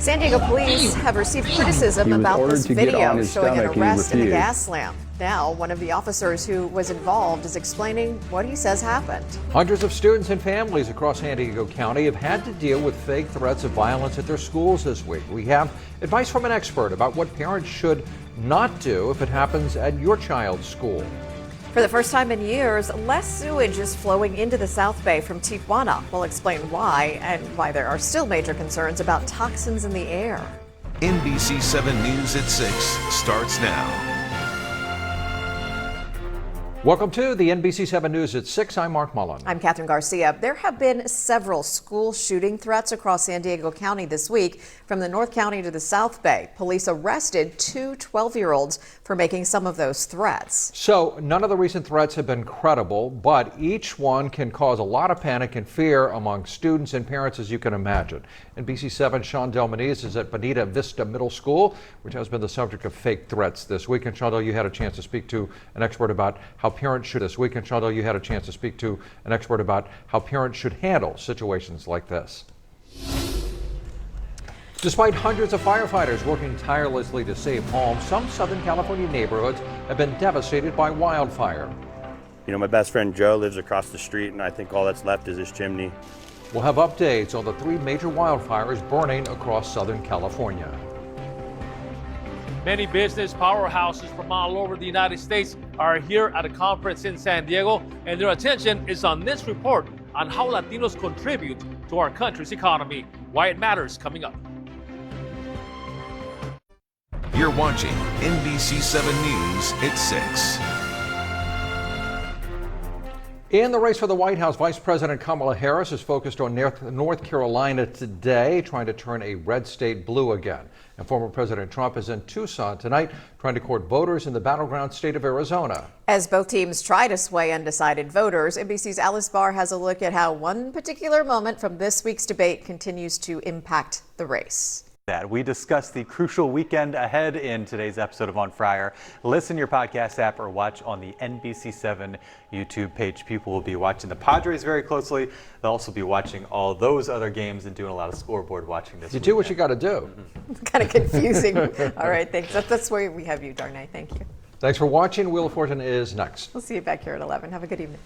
San Diego police have received criticism about this video showing an arrest in a gas lamp. Now, one of the officers who was involved is explaining what he says happened. Hundreds of students and families across San Diego County have had to deal with fake threats of violence at their schools this week. We have advice from an expert about what parents should not do if it happens at your child's school. For the first time in years, less sewage is flowing into the South Bay from Tijuana. We'll explain why and why there are still major concerns about toxins in the air. NBC 7 News at 6 starts now. Welcome to the NBC 7 News at 6. I'm Mark Mullen. I'm Catherine Garcia. There have been several school shooting threats across San Diego County this week. From the North County to the South Bay, police arrested two 12-year-olds for making some of those threats. So none of the recent threats have been credible, but each one can cause a lot of panic and fear among students and parents, as you can imagine. NBC 7's Sean Delmoniz is at Bonita Vista Middle School, which has been the subject of fake threats this week. And Sean, you had a chance to speak to an expert about how parents should this week. And Sean, you had a chance to speak to an expert about how parents should handle situations like this. Despite hundreds of firefighters working tirelessly to save homes, some Southern California neighborhoods have been devastated by wildfire. You know, my best friend Joe lives across the street, and I think all that's left is his chimney. We'll have updates on the three major wildfires burning across Southern California. Many business powerhouses from all over the United States are here at a conference in San Diego, and their attention is on this report on how Latinos contribute to our country's economy. Why it matters, coming up. You're watching NBC 7 News at 6. In the race for the White House, Vice President Kamala Harris is focused on North Carolina today, trying to turn a red state blue again. And former President Trump is in Tucson tonight, trying to court voters in the battleground state of Arizona. As both teams try to sway undecided voters, NBC's Alice Barr has a look at how one particular moment from this week's debate continues to impact the race. We discuss the crucial weekend ahead in today's episode of On Friar. Listen to your podcast app or watch on the NBC7 YouTube page. People will be watching the Padres very closely. They'll also be watching all those other games and doing a lot of scoreboard watching this weekend. Do what you got to do. It's kind of confusing. All right, thanks. That's where we have you, Darnay. Thank you. Thanks for watching. Wheel of Fortune is next. We'll see you back here at 11. Have a good evening.